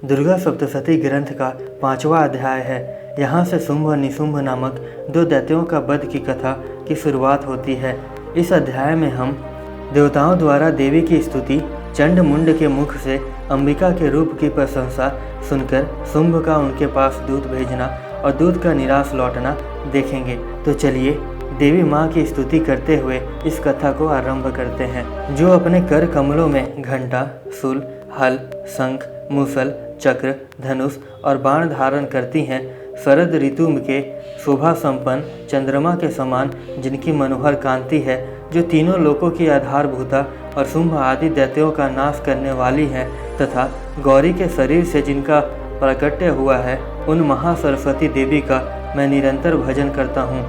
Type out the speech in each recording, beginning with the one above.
दुर्गा सप्तशती ग्रंथ का 5वां अध्याय है। यहाँ से शुंभ और निशुंभ नामक 2 दैत्यों का वध की कथा की शुरुआत होती है। इस अध्याय में हम देवताओं द्वारा देवी की स्तुति, चंड मुंड के मुख से अंबिका के रूप की प्रशंसा सुनकर शुंभ का उनके पास दूत भेजना और दूत का निराश लौटना देखेंगे। तो चलिए देवी माँ की स्तुति करते हुए इस कथा को आरंभ करते हैं। जो अपने कर कमलों में घंटा, शूल, हल, शंख, मूसल, चक्र, धनुष और बाण धारण करती हैं, शरद ऋतु के शोभा संपन्न चंद्रमा के समान जिनकी मनोहर कांति है, जो तीनों लोकों की आधारभूता और शुंभ आदि दैत्यों का नाश करने वाली है, तथा गौरी के शरीर से जिनका प्राकट्य हुआ है, उन महासरस्वती देवी का मैं निरंतर भजन करता हूँ।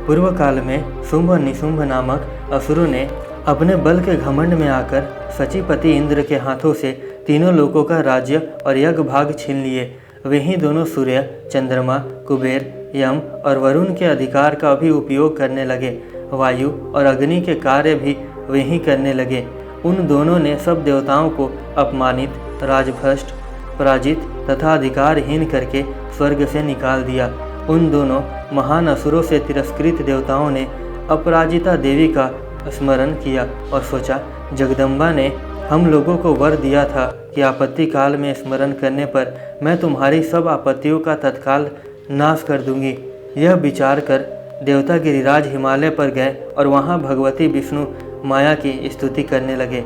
पूर्व काल में शुंभ और निशुंभ नामक असुरों ने अपने बल के घमंड में आकर सचीपति इंद्र के हाथों से तीनों लोकों का राज्य और यज्ञ भाग छीन लिए। वे ही दोनों सूर्य, चंद्रमा, कुबेर, यम और वरुण के अधिकार का भी उपयोग करने लगे। वायु और अग्नि के कार्य भी वे ही करने लगे। उन दोनों ने सब देवताओं को अपमानित, राजभ्रष्ट, पराजित तथा अधिकारहीन करके स्वर्ग से निकाल दिया। उन दोनों महान असुरों से तिरस्कृत देवताओं ने अपराजिता देवी का स्मरण किया और सोचा, जगदम्बा ने हम लोगों को वर दिया था कि आपत्ति काल में स्मरण करने पर मैं तुम्हारी सब आपत्तियों का तत्काल नाश कर दूंगी। यह विचार कर देवता गिरिराज हिमालय पर गए और वहां भगवती विष्णु माया की स्तुति करने लगे।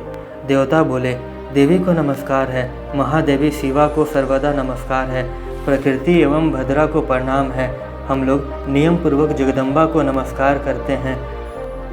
देवता बोले, देवी को नमस्कार है, महादेवी शिवा को सर्वदा नमस्कार है, प्रकृति एवं भद्रा को प्रणाम है। हम लोग नियम पूर्वक जगदम्बा को नमस्कार करते हैं।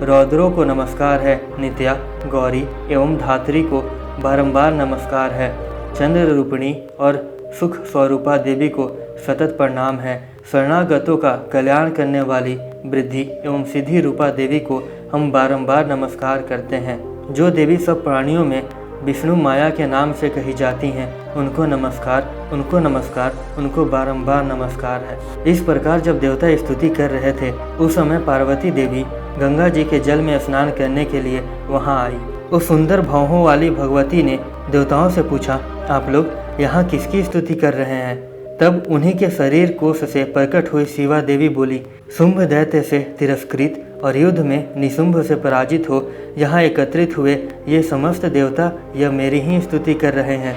रौद्रों को नमस्कार है, नित्या, गौरी एवं धात्री को बारंबार नमस्कार है। चंद्र रूपिणी और सुख स्वरूपा देवी को सतत प्रणाम है। शरणागतों का कल्याण करने वाली वृद्धि एवं सिद्धि रूपा देवी को हम बारंबार नमस्कार करते हैं। जो देवी सब प्राणियों में विष्णु माया के नाम से कही जाती हैं, उनको नमस्कार, उनको नमस्कार, उनको बारंबार नमस्कार है। इस प्रकार जब देवता स्तुति कर रहे थे, उस समय पार्वती देवी गंगा जी के जल में स्नान करने के लिए वहां आई। उस सुंदर भौहों वाली भगवती ने देवताओं से पूछा, आप लोग यहाँ किसकी स्तुति कर रहे हैं? तब उन्हीं के शरीर कोश से प्रकट हुई शिवा देवी बोली, शुंभ दैत्य से तिरस्कृत और युद्ध में निशुंभ से पराजित हो यहाँ एकत्रित हुए ये समस्त देवता यह मेरी ही स्तुति कर रहे हैं।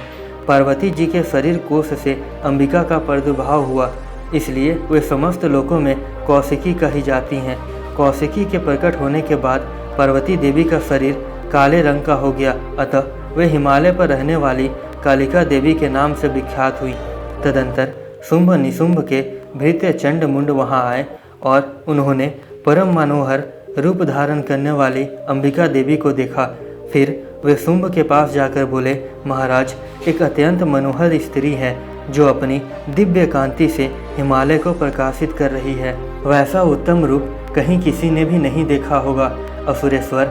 पार्वती जी के शरीर कोश से अंबिका का प्रादुर्भाव हुआ, इसलिए वे समस्त लोकों में कौशिकी कही जाती हैं। कौशिकी के प्रकट होने के बाद पार्वती देवी का शरीर काले रंग का हो गया, अतः वे हिमालय पर रहने वाली कालिका देवी के नाम से विख्यात हुई। तदंतर शुंभ निशुंभ के भृत्य चंड मुंड वहाँ आए और उन्होंने परम मनोहर रूप धारण करने वाली अंबिका देवी को देखा। फिर वे शुंभ के पास जाकर बोले, महाराज, एक अत्यंत मनोहर स्त्री है जो अपनी दिव्य कांति से हिमालय को प्रकाशित कर रही है। वैसा उत्तम रूप कहीं किसी ने भी नहीं देखा होगा। असुरेश्वर,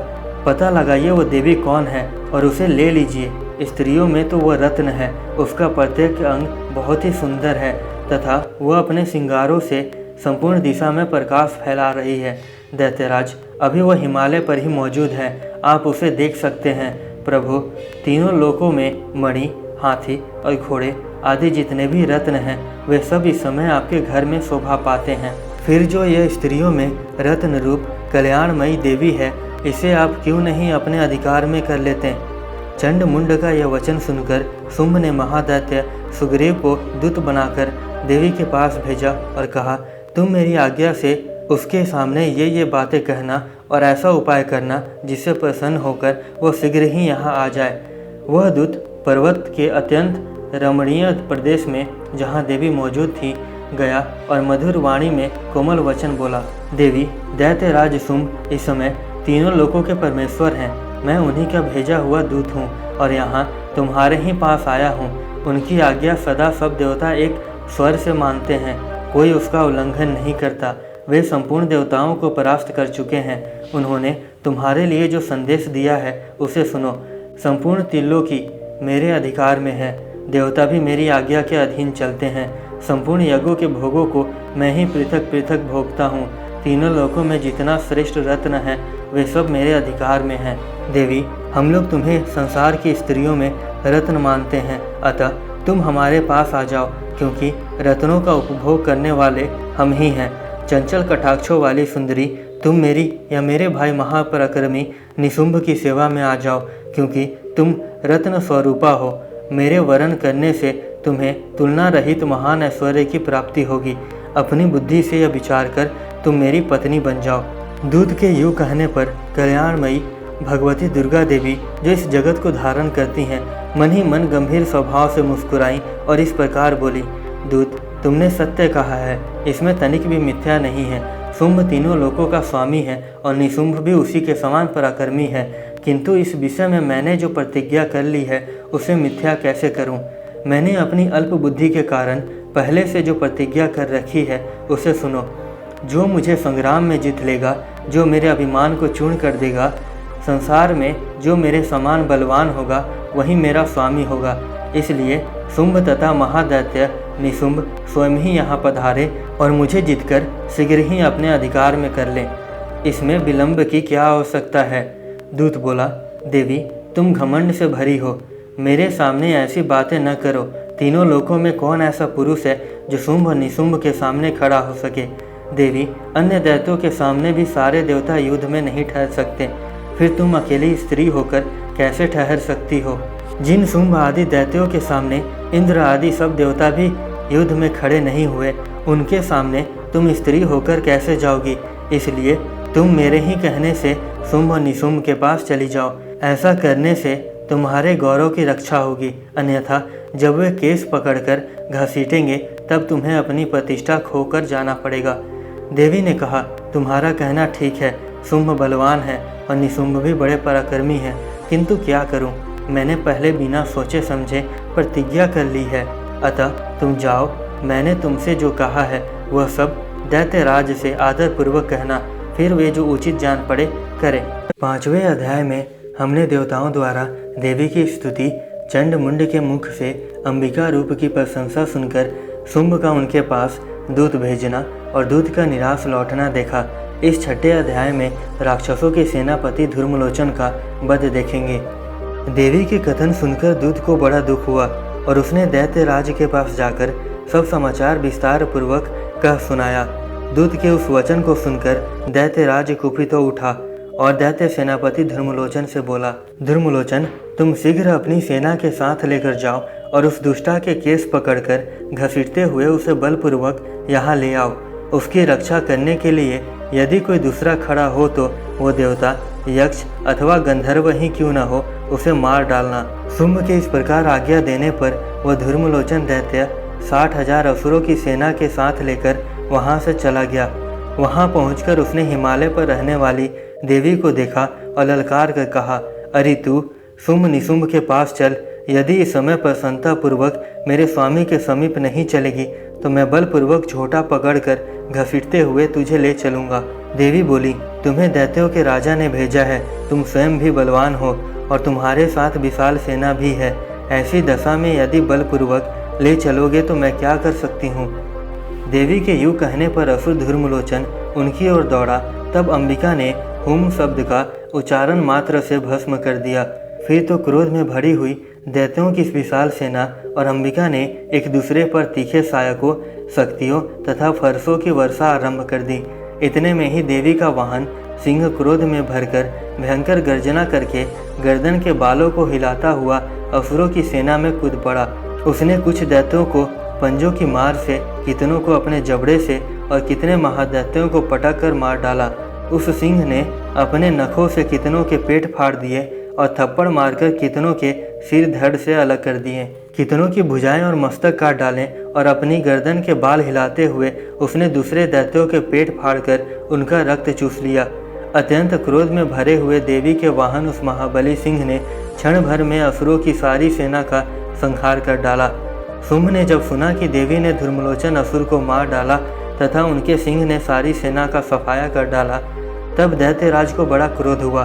पता लगाइए वो देवी कौन है और उसे ले लीजिए। स्त्रियों में तो वह रत्न है, उसका प्रत्येक अंग बहुत ही सुंदर है तथा वह अपने श्रृंगारों से संपूर्ण दिशा में प्रकाश फैला रही है। दैत्यराज, अभी वह हिमालय पर ही मौजूद है, आप उसे देख सकते हैं। प्रभु, तीनों लोकों में मणि, हाथी और घोड़े आदि जितने भी रत्न हैं, वे सब इस समय आपके घर में शोभा पाते हैं। फिर जो यह स्त्रियों में रत्न रूप कल्याणमयी देवी है, इसे आप क्यों नहीं अपने अधिकार में कर लेते? चंड मुंड का यह वचन सुनकर शुंभ ने महादैत्य सुग्रीव को दूत बनाकर देवी के पास भेजा और कहा, तुम मेरी आज्ञा से उसके सामने ये बातें कहना और ऐसा उपाय करना जिससे प्रसन्न होकर वह शीघ्र ही यहाँ आ जाए। वह दूत पर्वत के अत्यंत रमणीय प्रदेश में जहाँ देवी मौजूद थी गया और मधुर वाणी में कोमल वचन बोला, देवी, दैत्यराज शुंभ इस समय तीनों लोकों के परमेश्वर हैं। मैं उन्हीं का भेजा हुआ दूत हूँ और यहाँ तुम्हारे ही पास आया हूँ। उनकी आज्ञा सदा सब देवता एक स्वर से मानते हैं, कोई उसका उल्लंघन नहीं करता। वे संपूर्ण देवताओं को परास्त कर चुके हैं। उन्होंने तुम्हारे लिए जो संदेश दिया है उसे सुनो। संपूर्ण त्रिलोकी मेरे अधिकार में है, देवता भी मेरी आज्ञा के अधीन चलते हैं। संपूर्ण यज्ञों के भोगों को मैं ही पृथक पृथक भोगता हूँ। तीनों लोकों में जितना श्रेष्ठ रत्न है वे सब मेरे अधिकार में हैं। देवी, हम लोग तुम्हें संसार की स्त्रियों में रत्न मानते हैं, अतः तुम हमारे पास आ जाओ, क्योंकि रत्नों का उपभोग करने वाले हम ही हैं। चंचल कटाक्षों वाली सुंदरी, तुम मेरी या मेरे भाई महापराक्रमी निशुंभ की सेवा में आ जाओ, क्योंकि तुम रत्न स्वरूपा हो। मेरे वरण करने से तुम्हें तुलना रहित महान ऐश्वर्य की प्राप्ति होगी। अपनी बुद्धि से यह विचार कर तुम मेरी पत्नी बन जाओ। दूत के यूँ कहने पर कल्याणमयी भगवती दुर्गा देवी, जो इस जगत को धारण करती हैं, मन ही मन गंभीर स्वभाव से मुस्कुराईं और इस प्रकार बोली, दूत, तुमने सत्य कहा है, इसमें तनिक भी मिथ्या नहीं है। शुंभ तीनों लोकों का स्वामी है और निशुंभ भी उसी के समान पराक्रमी है, किंतु इस विषय में मैंने जो प्रतिज्ञा कर ली है उसे मिथ्या कैसे करूं? मैंने अपनी अल्प बुद्धि के कारण पहले से जो प्रतिज्ञा कर रखी है उसे सुनो। जो मुझे संग्राम में जीत लेगा, जो मेरे अभिमान को चूर्ण कर देगा, संसार में जो मेरे समान बलवान होगा वही मेरा स्वामी होगा। इसलिए शुंभ तथा महादैत्य निशुंभ स्वयं ही यहाँ पधारे और मुझे जीतकर शीघ्र ही अपने अधिकार में कर लें। इसमें विलंब की क्या आवश्यकता है? दूत बोला, देवी, तुम घमंड से भरी हो, मेरे सामने ऐसी बातें न करो। तीनों लोकों में कौन ऐसा पुरुष है जो शुंभ और निशुंभ के सामने खड़ा हो सके? देवी, अन्य दैत्यों के सामने भी सारे देवता युद्ध में नहीं ठहर सकते, फिर तुम अकेली स्त्री होकर कैसे ठहर सकती हो? जिन शुंभ आदि दैत्यों के सामने इंद्र आदि सब देवता भी युद्ध में खड़े नहीं हुए, उनके सामने तुम स्त्री होकर कैसे जाओगी? इसलिए तुम मेरे ही कहने से शुंभ और निशुंभ के पास चली जाओ। ऐसा करने से तुम्हारे गौरव की रक्षा होगी, अन्यथा जब वे केस पकड़कर घसीटेंगे तब तुम्हें अपनी प्रतिष्ठा खोकर जाना पड़ेगा। देवी ने कहा, तुम्हारा कहना ठीक है, शुंभ बलवान है और निशुंभ भी बड़े पराक्रमी हैं, किंतु क्या करूं? मैंने पहले बिना सोचे समझे प्रतिज्ञा कर ली है, अतः तुम जाओ। मैंने तुमसे जो कहा है वह सब दैत्यराज से आदरपूर्वक कहना, फिर वे जो उचित जान पड़े करें। 5वें अध्याय में हमने देवताओं द्वारा देवी की स्तुति, चंड मुंड के मुख से अंबिका रूप की प्रशंसा सुनकर शुंभ का उनके पास दूत भेजना और दूत का निराश लौटना देखा। इस 6ठे अध्याय में राक्षसों के सेनापति धूम्रलोचन का वध देखेंगे। देवी के कथन सुनकर दूत को बड़ा दुख हुआ और उसने दैत्यराज के पास जाकर सब समाचार विस्तार पूर्वक कह सुनाया। दूत के उस वचन को सुनकर दैत्यराज कुपित हो उठा और दैत्य सेनापति धूम्रलोचन से बोला, धूम्रलोचन, तुम शीघ्र अपनी सेना के साथ लेकर जाओ और उस दुष्टा के केस पकड़कर घसीटते हुए उसे बलपूर्वक यहाँ ले आओ। उसकी रक्षा करने के लिए यदि कोई दूसरा खड़ा हो तो वो देवता, यक्ष अथवा गंधर्व ही क्यों न हो, उसे मार डालना। शुंभ के इस प्रकार आज्ञा देने पर वह धूम्रलोचन दैत्य 60,000 असुरों की सेना के साथ लेकर वहाँ से चला गया। वहाँ पहुँचकर उसने हिमालय पर रहने वाली देवी को देखा और ललकार कर कहा, अरे तू शुंभ निशुंभ के पास चल। यदि इस समय प्रसन्नतापूर्वक मेरे स्वामी के समीप नहीं चलेगी तो मैं बलपूर्वक झोटा पकड़कर घसीटते हुए तुझे ले चलूँगा। देवी बोली, तुम्हें दैत्यों के राजा ने भेजा है, तुम स्वयं भी बलवान हो और तुम्हारे साथ विशाल सेना भी है। ऐसी दशा में यदि बलपूर्वक ले चलोगे तो मैं क्या कर सकती हूँ? देवी के यूँ कहने पर असुर धूम्रलोचन उनकी ओर दौड़ा। तब अंबिका ने हुम शब्द का उच्चारण मात्र से भस्म कर दिया। फिर तो क्रोध में भरी हुई दैत्यों की विशाल सेना और अंबिका ने एक दूसरे पर तीखे सहायकों, शक्तियों तथा फरसों की वर्षा आरंभ कर दी। इतने में ही देवी का वाहन सिंह क्रोध में भरकर भयंकर गर्जना करके गर्दन के बालों को हिलाता हुआ असुरों की सेना में कूद पड़ा। उसने कुछ दैत्यों को पंजों की मार से, कितनों को अपने जबड़े से और कितने महादैत्यों को पटक कर मार डाला। उस सिंह ने अपने नखों से कितनों के पेट फाड़ दिए और थप्पड़ मारकर कितनों के सिर धड़ से अलग कर दिए। कितनों की भुजाएं और मस्तक काट डाले और अपनी गर्दन के बाल हिलाते हुए उसने दूसरे दैत्यों के पेट फाड़कर उनका रक्त चूस लिया। अत्यंत क्रोध में भरे हुए देवी के वाहन उस महाबली सिंह ने क्षण भर में असुरों की सारी सेना का संहार कर डाला। शुंभ ने जब सुना कि देवी ने धूम्रलोचन असुर को मार डाला तथा उनके सिंह ने सारी सेना का सफाया कर डाला, तब दैत्यराज को बड़ा क्रोध हुआ।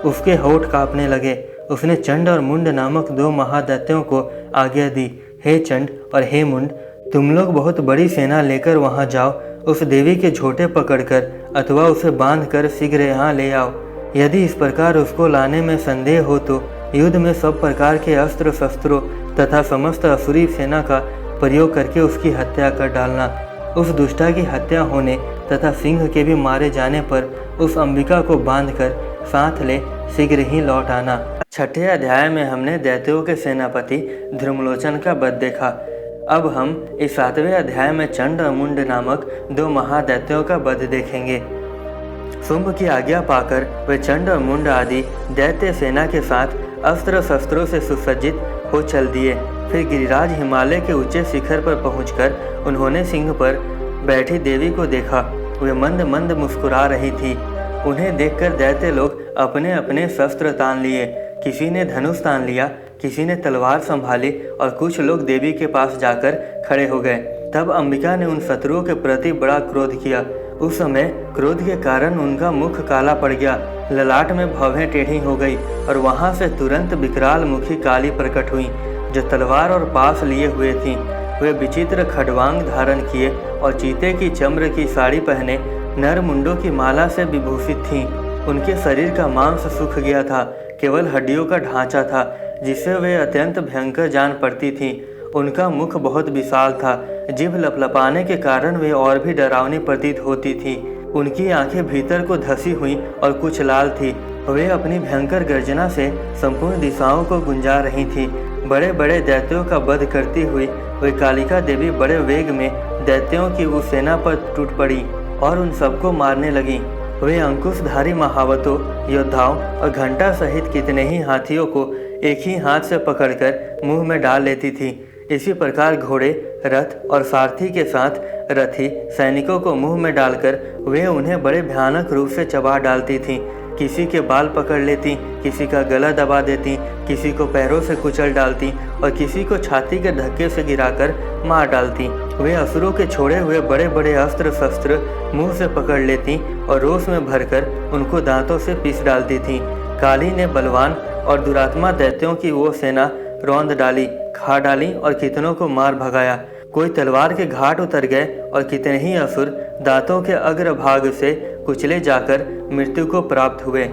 उसके होठ कांपने लगे। उसने चंड और मुंड नामक 2 महादैत्यों को आज्ञा दी, हे चंड और हे मुंड, तुम लोग बहुत बड़ी सेना लेकर वहां जाओ। उस देवी के झोटे पकड़कर अथवा उसे बांधकर शीघ्र यहाँ ले आओ। यदि इस प्रकार उसको लाने में संदेह हो तो युद्ध में सब प्रकार के अस्त्र शस्त्रों तथा समस्त असुरी सेना का प्रयोग करके उसकी हत्या कर डालना। उस दुष्टा की हत्या होने तथा सिंह के भी मारे जाने पर उस अंबिका को बांधकर साथ ले शीघ्र ही लौट आना। छठे अध्याय में हमने दैत्यों के सेनापति धर्मलोचन का वध देखा। अब हम इस 7वें अध्याय में चंड और मुंड नामक 2 महादैत्यों का वध देखेंगे। शुंभ की आज्ञा पाकर वे चंड और मुंड आदि दैत्य सेना के साथ अस्त्र शस्त्रों से सुसज्जित हो चल दिए। फिर गिरिराज हिमालय के ऊंचे शिखर पर पहुंचकर उन्होंने सिंह पर बैठी देवी को देखा। वे मंद मंद मुस्कुरा रही थी। उन्हें देखकर दैत्य लोग अपने अपने शस्त्र तान लिए। किसी ने धनुष तान लिया, किसी ने तलवार संभाली और कुछ लोग देवी के पास जाकर खड़े हो गए। तब अंबिका ने उन शत्रुओं के प्रति बड़ा क्रोध किया। उस समय क्रोध के कारण उनका मुख काला पड़ गया, ललाट में भवें टेढ़ी हो गई और वहां से तुरंत विकराल मुखी काली प्रकट हुई, जो तलवार और पास लिए हुए थीं। वे विचित्र खड्वांग धारण किए और चीते की चम्र की साड़ी पहने नर मुंडों की माला से विभूषित थीं। उनके शरीर का मांस सूख गया था, केवल हड्डियों का ढांचा था, जिससे वे अत्यंत भयंकर जान पड़ती थीं। उनका मुख बहुत विशाल था, जीभ लपलपाने के कारण वे और भी डरावनी प्रतीत होती थी। उनकी आंखें भीतर को धसी हुई और कुछ लाल थी। वे अपनी भयंकर गर्जना से संपूर्ण दिशाओं को गुंजा रही थी। बड़े बड़े दैत्यों का वध करती हुई वे कालिका देवी बड़े वेग में दैत्यों की उस सेना पर टूट पड़ी और उन सबको मारने लगी। वे अंकुशधारी महावतों, योद्धाओं और घंटा सहित कितने ही हाथियों को एक ही हाथ से पकड़कर मुंह में डाल लेती थी। इसी प्रकार घोड़े, रथ और सारथी के साथ रथी सैनिकों को मुंह में डालकर वे उन्हें बड़े भयानक रूप से चबा डालती थीं। किसी के बाल पकड़ लेती, किसी का गला दबा देती, किसी को पैरों से कुचल डालती और किसी को छाती के धक्के से गिराकर मार डालती। वे असुरों के छोड़े हुए बड़े बड़े अस्त्र शस्त्र मुंह से पकड़ लेती और रोष में भरकर उनको दांतों से पीस डालती थीं। काली ने बलवान और दुरात्मा दैत्यों की वो सेना रौंद डाली, खा डाली और कितनों को मार भगाया। कोई तलवार के घाट उतर गए और कितने ही असुर दांतों के अग्रभाग से कुचले जाकर मृत्यु को प्राप्त हुए।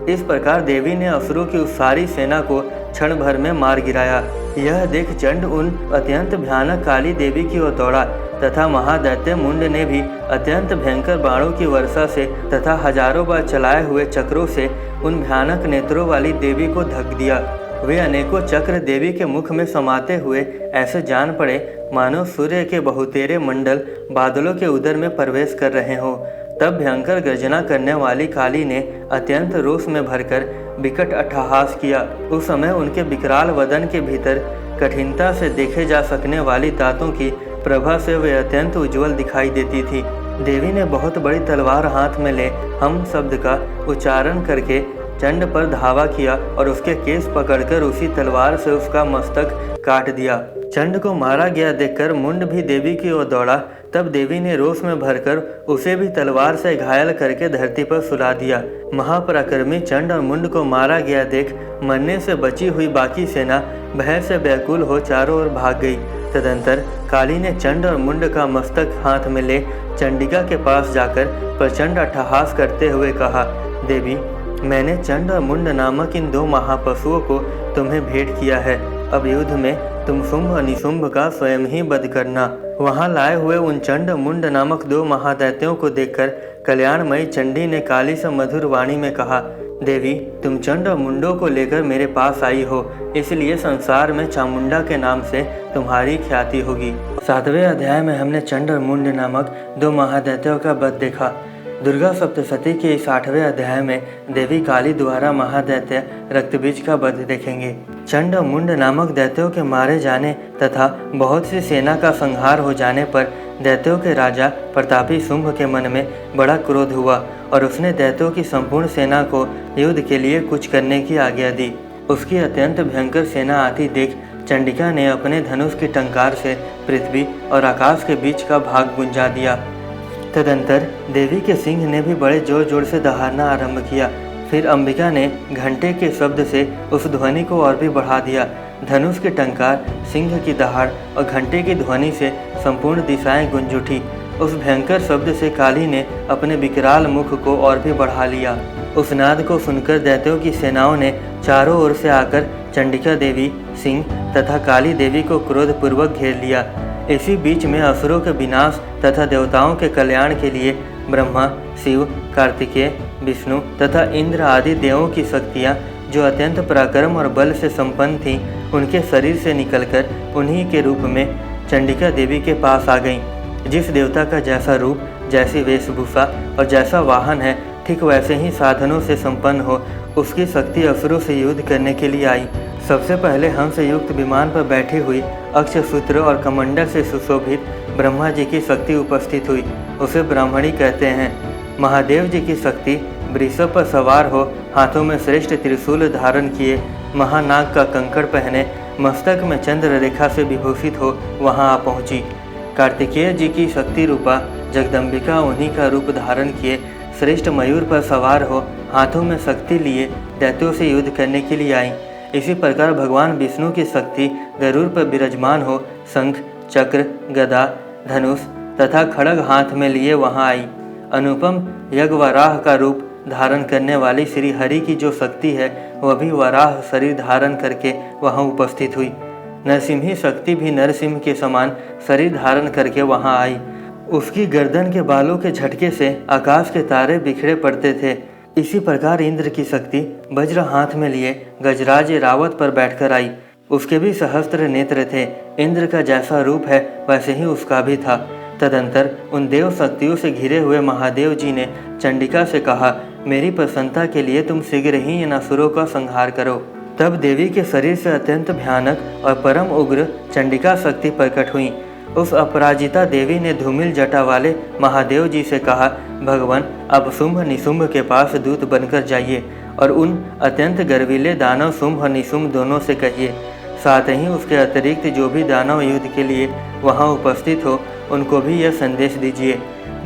इस प्रकार देवी ने असुरों की उस सारी सेना को क्षण भर में मार गिराया। यह देख चंड उन अत्यंत भयानक काली देवी की ओर दौड़ा तथा महादैत्य मुंड ने भी अत्यंत भयंकर बाणों की वर्षा से तथा हजारों बार चलाए हुए चक्रों से उन भयानक नेत्रों वाली देवी को धक दिया। वे अनेकों चक्र देवी के मुख में समाते हुए ऐसे जान पड़े मानो सूर्य के बहुतेरे मंडल बादलों के उदर में प्रवेश कर रहे हों। तब भयंकर गर्जना करने वाली काली ने अत्यंत रोष में भरकर विकट अट्टहास किया। उस समय उनके विकराल वदन के भीतर कठिनता से देखे जा सकने वाली दांतों की प्रभा से वे अत्यंत उज्जवल दिखाई देती थी। देवी ने बहुत बड़ी तलवार हाथ में ले हम शब्द का उच्चारण करके चंड पर धावा किया और उसके केस पकड़कर उसी तलवार से उसका मस्तक काट दिया। चंड को मारा गया देखकर मुंड भी देवी की ओर दौड़ा। तब देवी ने रोष में भरकर उसे भी तलवार से घायल करके धरती पर सुला दिया। महापराक्रमी चंड और मुंड को मारा गया देख मरने से बची हुई बाकी सेना भय से व्याकुल हो चारों ओर भाग गई। तदंतर काली ने चंड और मुंड का मस्तक हाथ में ले चंडिका के पास जाकर प्रचंड अट्टहास करते हुए कहा, देवी, मैंने चंड और मुंड नामक इन 2 महापशुओं को तुम्हें भेंट किया है। अब युद्ध में तुम शुंभ और निशुंभ का स्वयं ही वध करना। वहां लाए हुए उन चंड मुंड नामक 2 महादैत्यों को देखकर कल्याणमयी चंडी ने काली से मधुर वाणी में कहा, देवी, तुम चंड और मुंडों को लेकर मेरे पास आई हो, इसलिए संसार में चामुंडा के नाम से तुम्हारी ख्याति होगी। 7वें अध्याय में हमने चंड और मुंड नामक 2 महादैत्यों का वध देखा। दुर्गा सप्तशती के इस 8वें अध्याय में देवी काली द्वारा महादैत्य रक्तबीज का वध देखेंगे। चंड और मुंड नामक दैत्यों के मारे जाने तथा बहुत सी सेना का संहार हो जाने पर दैत्यों के राजा प्रतापी शुंभ के मन में बड़ा क्रोध हुआ और उसने दैत्यों की संपूर्ण सेना को युद्ध के लिए कुछ करने की आज्ञा दी। उसकी अत्यंत भयंकर सेना आती देख चंडिका ने अपने धनुष की टंकार से पृथ्वी और आकाश के बीच का भाग गुंजा दिया। तदंतर देवी के सिंह ने भी बड़े जोर जोर से दहाड़ना आरंभ किया। फिर अंबिका ने घंटे के शब्द से उस ध्वनि को और भी बढ़ा दिया। धनुष की टंकार, सिंह की दहाड़ और घंटे की ध्वनि से संपूर्ण दिशाएं गूंज उठी। उस भयंकर शब्द से काली ने अपने विकराल मुख को और भी बढ़ा लिया। उस नाद को सुनकर दैत्यों की सेनाओं ने चारों ओर से आकर चंडिका देवी, सिंह तथा काली देवी को क्रोधपूर्वक घेर लिया। इसी बीच में असुरों के विनाश तथा देवताओं के कल्याण के लिए ब्रह्मा, शिव, कार्तिकेय, विष्णु तथा इंद्र आदि देवों की शक्तियाँ जो अत्यंत पराक्रम और बल से संपन्न थीं, उनके शरीर से निकलकर उन्हीं के रूप में चंडिका देवी के पास आ गईं। जिस देवता का जैसा रूप, जैसी वेशभूषा और जैसा वाहन है, ठीक वैसे ही साधनों से संपन्न हो, उसकी शक्ति असुरों से युद्ध करने के लिए आई। सबसे पहले हंस युक्त विमान पर बैठी हुई अक्षसूत्र और कमंडल से सुशोभित ब्रह्मा जी की शक्ति उपस्थित हुई। उसे ब्राह्मणी कहते हैं। महादेव जी की शक्ति वृषभ पर सवार हो, हाथों में श्रेष्ठ त्रिशूल धारण किए, महानाग का कंकड़ पहने, मस्तक में चंद्र रेखा से विभूषित हो वहां आ पहुंची। कार्तिकेय जी की शक्ति रूपा जगदम्बिका उन्हीं का रूप धारण किए श्रेष्ठ मयूर पर सवार हो, हाथों में शक्ति लिए दैत्यों से युद्ध करने के लिए आई। इसी प्रकार भगवान विष्णु की शक्ति गरुड़ पर विराजमान हो, शंख, चक्र, गदा, धनुष तथा खड्ग हाथ में लिए वहां आई। अनुपम यज्ञवराह का रूप धारण करने वाली श्री हरि की जो शक्ति है, वह भी वराह शरीर धारण करके वहां उपस्थित हुई। नरसिंही शक्ति भी नरसिंह के समान शरीर धारण करके वहां आई। उसकी गर्दन के बालों के झटके से आकाश के तारे बिखरे पड़ते थे। इसी प्रकार इंद्र की शक्ति वज्र हाथ में लिए गजराज रावत पर बैठकर आई। उसके भी सहस्त्र नेत्र थे। इंद्र का जैसा रूप है वैसे ही उसका भी था। तदंतर उन देव शक्तियों से घिरे हुए महादेव जी ने चंडिका से कहा, मेरी प्रसन्नता के लिए तुम शीघ्र ही इन असुरों का संहार करो। तब देवी के शरीर से अत्यंत भयानक और परम उग्र चंडिका शक्ति प्रकट हुई। उस अपराजिता देवी ने धूमिल जटा वाले महादेव जी से कहा, भगवान अब शुंभ निशुंभ के पास दूत बनकर जाइए और उन अत्यंत गर्वीले दानव शुंभ और निशुंभ दोनों से कहिए, साथ ही उसके अतिरिक्त जो भी दानव युद्ध के लिए वहां उपस्थित हो, उनको भी यह संदेश दीजिए,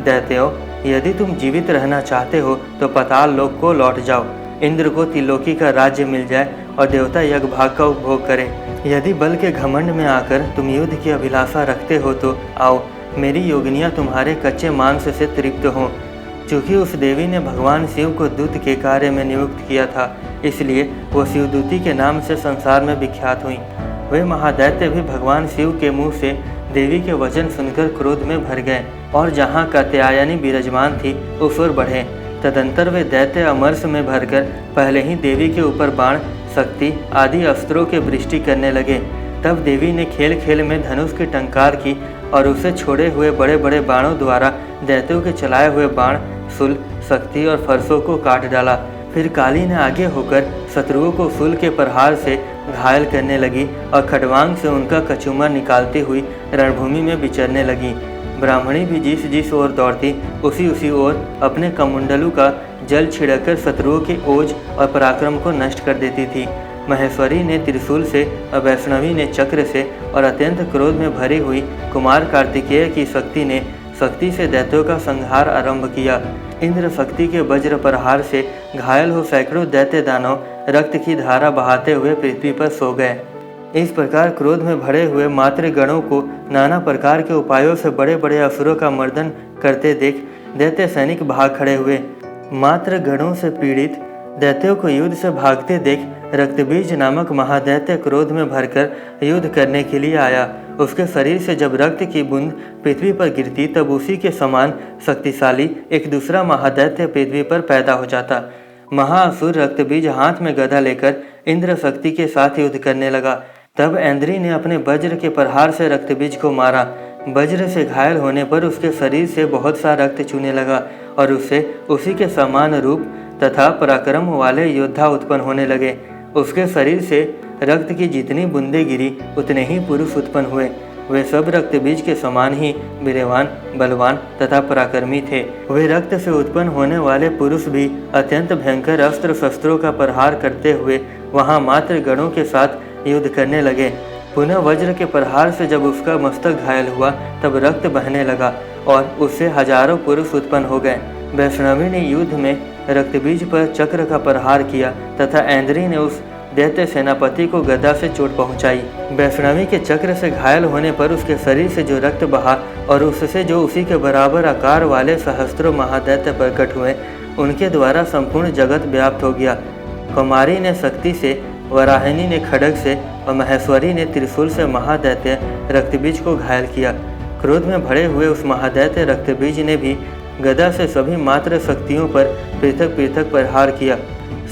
दैत्यों यदि तुम जीवित रहना चाहते हो तो पाताल लोक को लौट जाओ। इंद्र को त्रिलोकी का राज्य मिल जाए और देवता यज्ञ भाग का उपभोग करें। यदि बल के घमंड में आकर तुम युद्ध की अभिलाषा रखते हो तो आओ, मेरी योगिनियाँ तुम्हारे कच्चे मांस से तृप्त हों। चूँकि उस देवी ने भगवान शिव को दूत के कार्य में नियुक्त किया था, इसलिए वो शिवदूती के नाम से संसार में विख्यात हुई। वे महादैत्य भी भगवान शिव के मुँह से देवी के वचन सुनकर क्रोध में भर गए और जहाँ कात्यायनी विराजमान थी उस ओर बढ़े। तदंतर वे दैत्य अमरस में भरकर पहले ही देवी के ऊपर बाण, शक्ति आदि अस्त्रों के वृष्टि करने लगे। तब देवी ने खेल खेल में धनुष की टंकार की और उसे छोड़े हुए बड़े बड़े बाणों द्वारा दैत्यों के चलाए हुए बाण, शूल, शक्ति और फरसों को काट डाला। फिर काली ने आगे होकर शत्रुओं को शूल के प्रहार से घायल करने लगी और खड्वांग से उनका कचूमर निकालती हुई रणभूमि में विचरने लगी। ब्राह्मणी भी जिस जिस ओर दौड़ती उसी ओर अपने कमुंडलू का जल छिड़ककर शत्रुओं के ओज और पराक्रम को नष्ट कर देती थी। महेश्वरी ने त्रिशूल से और वैष्णवी ने चक्र से और अत्यंत क्रोध में भरी हुई कुमार कार्तिकेय की शक्ति से दैत्यों का संहार आरंभ किया। इंद्र शक्ति के वज्र प्रहार से घायल हो सैकड़ों दैत्य दानव रक्त की धारा बहाते हुए पृथ्वी पर सो गए। इस प्रकार क्रोध में भरे हुए मातृ गणों को नाना प्रकार के उपायों से बड़े बड़े असुरों का मर्दन करते देख दैत्य सैनिक भाग खड़े हुए। मातृ गणों से पीड़ित दैत्यों को युद्ध से भागते देख रक्तबीज नामक महादैत्य क्रोध में भरकर युद्ध करने के लिए आया। उसके शरीर से जब रक्त की बूंद पृथ्वी पर गिरती तब उसी के समान शक्तिशाली एक दूसरा महादैत्य पृथ्वी पर पैदा हो जाता। महाअसुर रक्तबीज हाथ में गदा लेकर इंद्र शक्ति के साथ युद्ध करने लगा। तब ऐन्द्री ने अपने वज्र के प्रहार से रक्तबीज को मारा। वज्र से घायल होने पर उसके शरीर से बहुत सा रक्त चूने लगा और उससे उसी के समान रूप तथा पराक्रम वाले योद्धा उत्पन्न होने लगे। उसके शरीर से रक्त की जितनी बूंदें गिरी उतने ही पुरुष उत्पन्न हुए। वे सब रक्तबीज के समान ही वीरवान, बलवान तथा पराक्रमी थे। वे रक्त से उत्पन्न होने वाले पुरुष भी अत्यंत भयंकर अस्त्र शस्त्रों का प्रहार करते हुए वहां मात्र गणों के साथ युद्ध करने लगे। पुनः वज्र के प्रहार से जब उसका मस्तक घायल हुआ तब रक्त बहने लगा और उससे हजारों पुरुष उत्पन्न हो गए। वैष्णवी ने युद्ध में रक्तबीज पर चक्र का प्रहार किया तथा ऐन्द्री ने उस दैत्य सेनापति को गदा से चोट पहुंचाई। वैष्णवी के चक्र से घायल होने पर उसके शरीर से जो रक्त बहा और उससे जो उसी के बराबर आकार वाले सहस्त्रों महादैत्य प्रकट हुए, उनके द्वारा संपूर्ण जगत व्याप्त हो गया। कुमारी ने शक्ति से, वराहिनी ने खड्ग से और महेश्वरी ने त्रिशूल से महादैत्य रक्तबीज को घायल किया। क्रोध में भरे हुए उस महादैत्य रक्तबीज ने भी गदा से सभी मात्र शक्तियों पर पृथक पृथक प्रहार किया।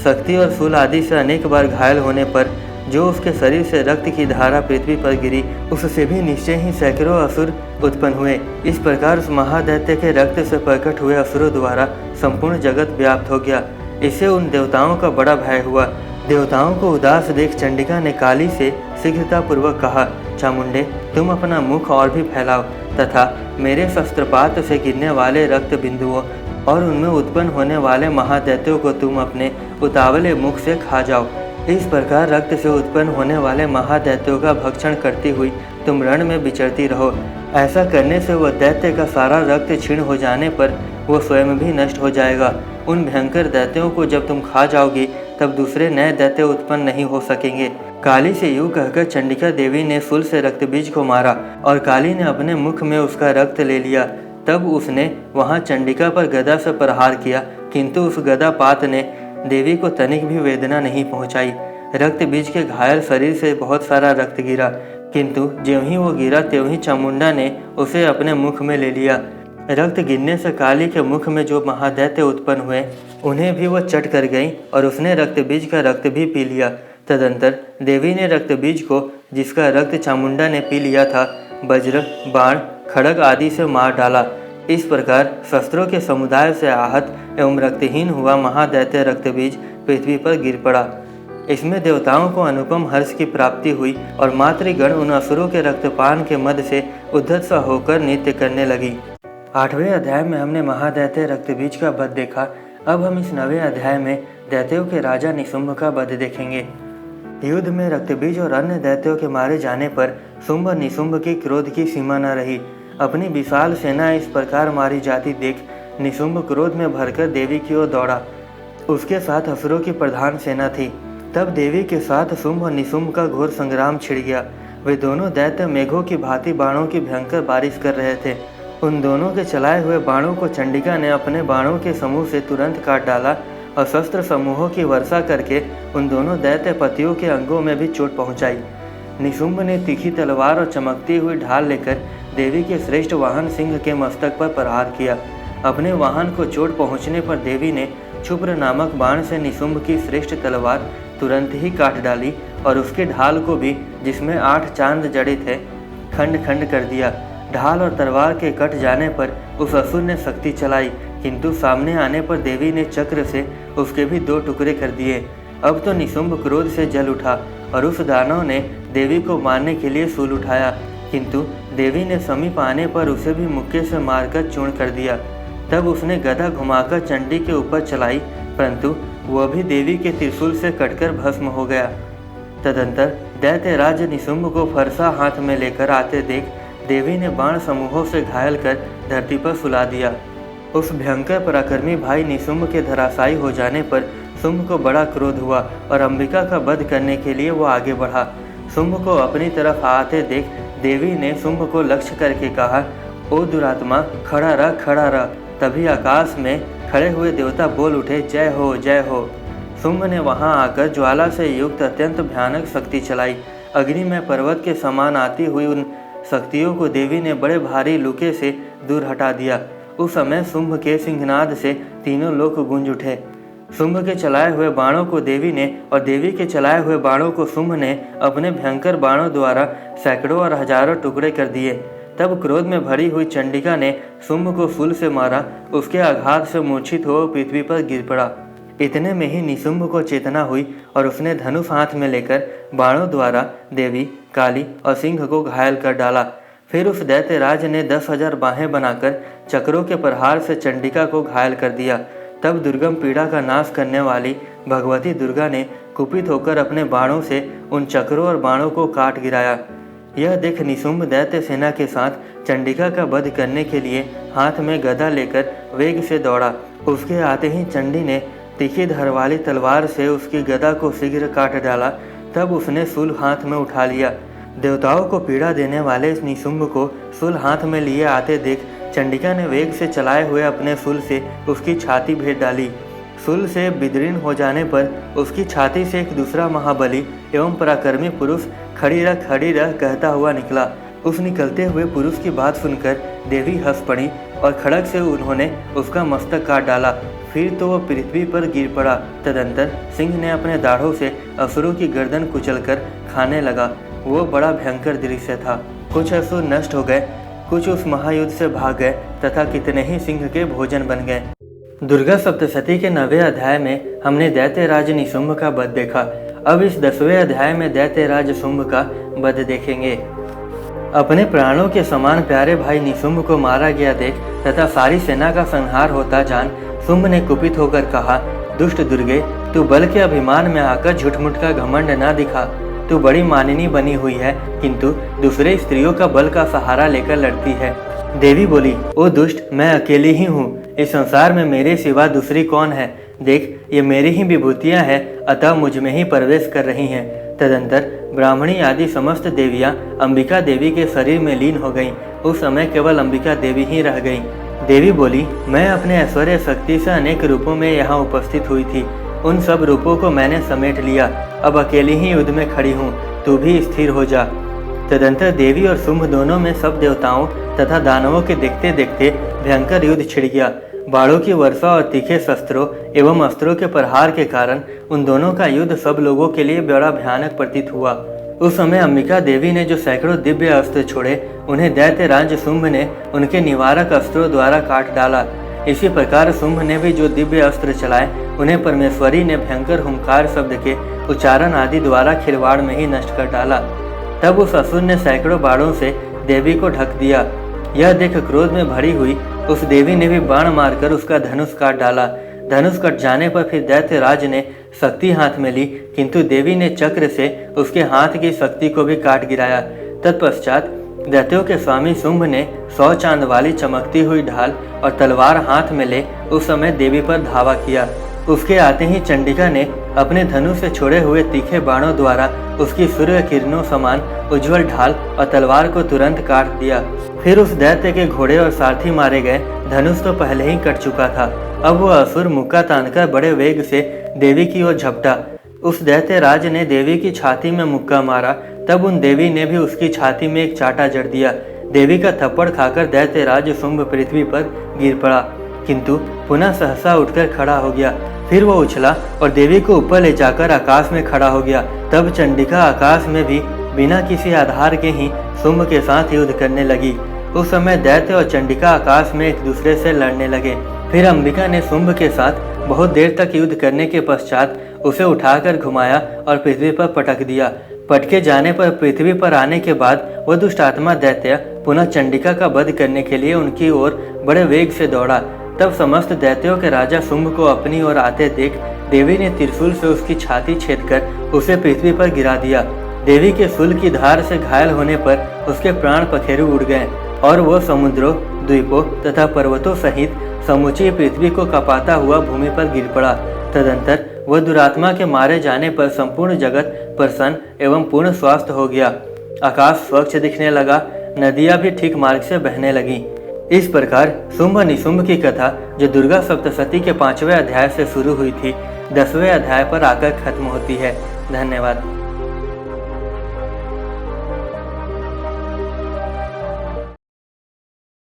शक्ति और शूल आदि से अनेक बार घायल होने पर जो उसके शरीर से रक्त की धारा पृथ्वी पर गिरी, उससे भी निश्चय ही सैकड़ों असुर उत्पन्न हुए। इस प्रकार उस महादैत्य के रक्त से प्रकट हुए असुरों द्वारा संपूर्ण जगत व्याप्त हो गया। इससे उन देवताओं का बड़ा भय हुआ। देवताओं को उदास देख चंडिका ने काली से शीघ्रतापूर्वक कहा, चामुंडे, तुम अपना मुख और भी फैलाओ तथा मेरे शस्त्रपात से गिरने वाले रक्त बिंदुओं और उनमें उत्पन्न होने वाले महादैत्यों को तुम अपने उतावले मुख से खा जाओ। इस प्रकार रक्त से उत्पन्न होने वाले महादैत्यों का भक्षण करती हुई तुम रण में विचरती रहो। ऐसा करने से वह दैत्य का सारा रक्त क्षीण हो जाने पर वह स्वयं भी नष्ट हो जाएगा। उन भयंकर दैत्यों को जब तुम खा जाओगी तब दूसरे नए दैत्य उत्पन्न नहीं हो सकेंगे। काली से यूँ कहकर चंडिका देवी ने शूल से रक्तबीज को मारा और काली ने अपने मुख में उसका रक्त ले लिया। तब उसने वहां चंडिका पर गदा से प्रहार किया, किंतु उस गदा पात ने देवी को तनिक भी वेदना नहीं पहुंचाई। रक्त बीज के घायल शरीर से बहुत सारा रक्त गिरा, किंतु ज्यों ही वो गिरा त्यों ही चामुंडा ने उसे अपने मुख में ले लिया। रक्त गिरने से काली के मुख में जो महादैत्य उत्पन्न हुए, उन्हें भी वह चट कर गई और उसने रक्त बीज का रक्त भी पी लिया। तदंतर देवी ने रक्त बीज को, जिसका रक्त चामुंडा ने पी लिया था, वज्र, बाण, खड्ग आदि से मार डाला। इस प्रकार शस्त्रों के समुदाय से आहत एवं रक्तहीन हुआ महादैत्य रक्तबीज पृथ्वी पर गिर पड़ा। इसमें देवताओं को अनुपम हर्ष की प्राप्ति हुई और मातृगण उन असुरों के रक्तपान के मद से उद्धत सा होकर नृत्य करने लगी। 8वें अध्याय में हमने महादैत्य रक्तबीज का वध देखा। अब हम इस 9वें अध्याय में दैत्यों के राजा निशुंभ का वध देखेंगे। युद्ध में रक्तबीज और अन्य दैत्यों के मारे जाने पर शुंभ निशुंभ की क्रोध की सीमा न रही। अपनी विशाल सेना इस प्रकार मारी जाती देख निशुंभ क्रोध में भरकर देवी की ओर दौड़ा। उसके साथ असुरों की प्रधान सेना थी। तब देवी के साथ शुंभ और निशुंभ का घोर संग्राम छिड़ गया। वे दोनों दैत्य मेघों की भांति बाणों की भयंकर बारिश कर रहे थे। उन दोनों के चलाए हुए बाणों को चंडिका ने अपने बाणों के समूह से तुरंत काट डाला और शस्त्र समूहों की वर्षा करके उन दोनों दैत्य पतियों के अंगों में भी चोट पहुंचाई। निशुंभ ने तीखी तलवार और चमकती हुई ढाल लेकर देवी के श्रेष्ठ वाहन सिंह के मस्तक पर प्रहार किया। अपने वाहन को चोट पहुंचने पर देवी ने क्षुब्र नामक बाण से निशुंभ की श्रेष्ठ तलवार तुरंत ही काट डाली और उसके ढाल को भी, जिसमें 8 चांद जड़े थे, खंड खंड कर दिया। ढाल और तलवार के कट जाने पर उस असुर ने शक्ति चलाई, किंतु सामने आने पर देवी ने चक्र से उसके भी 2 टुकड़े कर दिए। अब तो निशुंभ क्रोध से जल उठा और उस दानव ने देवी को मारने के लिए शूल उठाया, किंतु देवी ने समीप आने पर उसे भी मुक्के से मारकर चूर्ण कर दिया। तब उसने गदा घुमाकर चंडी के ऊपर चलाई, परंतु वह भी देवी के त्रिशूल से कटकर भस्म हो गया। तदंतर दैत्यराज निशुंभ को फरसा हाथ में लेकर आते देख देवी ने बाण समूहों से घायल कर धरती पर सुला दिया। उस भयंकर पराक्रमी भाई निशुंभ के धराशायी हो जाने पर शुंभ को बड़ा क्रोध हुआ और अंबिका का वध करने के लिए वो आगे बढ़ा। शुंभ को अपनी तरफ आते देख देवी ने शुंभ को लक्ष्य करके कहा, ओ दुरात्मा, खड़ा रह, खड़ा रह। तभी आकाश में खड़े हुए देवता बोल उठे, जय हो, जय हो। शुंभ ने वहां आकर ज्वाला से युक्त अत्यंत भयानक शक्ति चलाई। अग्नि में पर्वत के समान आती हुई उन शक्तियों को देवी ने बड़े भारी लुके से दूर हटा दिया। उस समय शुंभ के सिंहनाद से तीनों लोक गूंज उठे। शुंभ के चलाए हुए बाणों को देवी ने और देवी के चलाए हुए बाणों को शुंभ ने अपने भयंकर बाणों द्वारा सैकड़ों और हजारों टुकड़े कर दिए। तब क्रोध में भरी हुई चंडिका ने शुंभ को शूल से मारा। उसके आघात से मूर्छित हो पृथ्वी पर गिर पड़ा। इतने में ही निशुंभ को चेतना हुई और उसने धनुष हाथ में लेकर बाणों द्वारा देवी, काली और सिंह को घायल कर डाला। फिर उस दैत्यराज ने 10,000 बाहें बनाकर चक्रों के प्रहार से चंडिका को घायल कर दिया। तब दुर्गम पीड़ा का नाश करने वाली भगवती दुर्गा ने कुपित होकर अपने बाणों से उन चक्रों और बाणों को काट गिराया। यह देख निशुंभ दैत्य सेना के साथ चंडिका का वध करने के लिए हाथ में गदा लेकर वेग से दौड़ा। उसके आते ही चंडी ने तीखी धार वाली तलवार से उसकी गदा को शीघ्र काट डाला। तब उसने शूल हाथ में उठा लिया। देवताओं को पीड़ा देने वाले इस निशुंभ को शूल हाथ में लिए आते देख चंडिका ने वेग से चलाए हुए अपने शूल से उसकी छाती भेद डाली। शूल से विदीर्ण हो जाने पर उसकी छाती से एक दूसरा महाबली एवं पराक्रमी पुरुष खड़ी रह कहता हुआ निकला। उस निकलते हुए पुरुष की बात सुनकर देवी हंस पड़ी और खड़ग से उन्होंने उसका मस्तक काट डाला। फिर तो वह पृथ्वी पर गिर पड़ा। तदंतर सिंह ने अपने दाढ़ों से असुरों की गर्दन कुचलकर खाने लगा। वो बड़ा भयंकर दृश्य था। कुछ असुर नष्ट हो गए, कुछ उस महायुद्ध से भाग गए तथा कितने ही सिंह के भोजन बन गए। दुर्गा सप्तशती के 9वें अध्याय में हमने दैत्यराज निशुंभ का वध देखा। अब इस 10वें अध्याय में दैत्यराज शुंभ का वध देखेंगे। अपने प्राणों के समान प्यारे भाई निशुंभ को मारा गया देख तथा सारी सेना का संहार होता जान शुंभ ने कुपित होकर कहा, दुष्ट दुर्गे, तू बल के अभिमान में आकर झूठमुठ का घमंड न दिखा। तू बड़ी मानिनी बनी हुई है, किंतु दूसरे स्त्रियों का बल का सहारा लेकर लड़ती है। देवी बोली, ओ दुष्ट, मैं अकेली ही हूँ। इस संसार में मेरे सिवा दूसरी कौन है? देख, ये मेरी ही विभूतियाँ हैं, अतः मुझ में ही प्रवेश कर रही हैं। तदंतर ब्राह्मणी आदि समस्त देवियाँ अंबिका देवी के शरीर में लीन हो गईं। उस समय केवल अंबिका देवी ही रह गईं। देवी बोली, मैं अपने ऐश्वर्य शक्ति से अनेक रूपों में यहाँ उपस्थित हुई थी। उन सब रूपों को मैंने समेट लिया। अब अकेली ही युद्ध में खड़ी हूँ, तू भी स्थिर हो जा। तदंतर देवी और शुंभ दोनों में सब देवताओं तथा दानवों के देखते देखते भयंकर युद्ध छिड़ गया। बाणों की वर्षा और तीखे शस्त्रों एवं अस्त्रों के प्रहार के कारण उन दोनों का युद्ध सब लोगों के लिए बड़ा भयानक प्रतीत हुआ। उस समय अंबिका देवी ने जो सैकड़ों दिव्य अस्त्र छोड़े, उन्हें दैत्यराज शुंभ ने उनके निवारक अस्त्रों द्वारा काट डाला। इसी प्रकार शुंभ ने भी जो दिव्य अस्त्र चलाए, उन्हें परमेश्वरी ने भयंकर हुंकार शब्द के उच्चारण आदि द्वारा खिलवाड़ में ही नष्ट कर डाला। तब उस असुर ने सैकड़ों बाणों से देवी को ढक दिया। यह देख क्रोध में भरी हुई उस देवी ने भी बाण मारकर उसका धनुष काट डाला। धनुष कट जाने पर फिर दैत्यराज ने शक्ति हाथ में ली, किंतु देवी ने चक्र से उसके हाथ की शक्ति को भी काट गिराया। तत्पश्चात दैत्यों के स्वामी शुंभ ने 100 चांद वाली चमकती हुई ढाल और तलवार हाथ में ले उस समय देवी पर धावा किया। उसके आते ही चंडिका ने अपने धनुष से छोड़े हुए तीखे बाणों द्वारा उसकी सूर्य किरणों समान उज्जवल ढाल और तलवार को तुरंत काट दिया। फिर उस दैत्य के घोड़े और सारथी मारे गए। धनुष तो पहले ही कट चुका था। अब वह असुर मुक्का तानकर बड़े वेग से देवी की ओर झपटा। उस दैत्य राज ने देवी की छाती में मुक्का मारा। तब उन देवी ने भी उसकी छाती में एक चाटा जड़ दिया। देवी का थप्पड़ खाकर दैत्यराज शुंभ पृथ्वी पर गिर पड़ा, किंतु पुनः सहसा उठकर खड़ा हो गया। फिर वो उछला और देवी को ऊपर ले जाकर आकाश में खड़ा हो गया। तब चंडिका आकाश में भी बिना किसी आधार के ही शुंभ के साथ युद्ध करने लगी। उस समय दैत्य और चंडिका आकाश में एक दूसरे से लड़ने लगे। फिर अंबिका ने शुंभ के साथ बहुत देर तक युद्ध करने के पश्चात उसे उठाकर घुमाया और पृथ्वी पर पटक दिया। पटके जाने पर पृथ्वी पर आने के बाद वह दुष्ट आत्मा दैत्य पुनः चंडिका का वध करने के लिए उनकी ओर बड़े वेग से दौड़ा। तब समस्त दैत्यों के राजा शुंभ को अपनी ओर आते देख देवी ने त्रिशूल से उसकी छाती छेदकर उसे पृथ्वी पर गिरा दिया। देवी के शूल की धार से घायल होने पर उसके प्राण पखेरु उड़ गए और वह समुद्रों, द्वीपों तथा पर्वतों सहित समूची पृथ्वी को कपाता हुआ भूमि पर गिर पड़ा। तदंतर वह दुरात्मा के मारे जाने पर संपूर्ण जगत प्रसन्न एवं पूर्ण स्वास्थ्य हो गया। आकाश स्वच्छ दिखने लगा, नदियां भी ठीक मार्ग से बहने लगीं। इस प्रकार शुंभ निशुंभ की कथा, जो दुर्गा सप्तशती के 5वें अध्याय से शुरू हुई थी, 10वें अध्याय पर आकर खत्म होती है। धन्यवाद।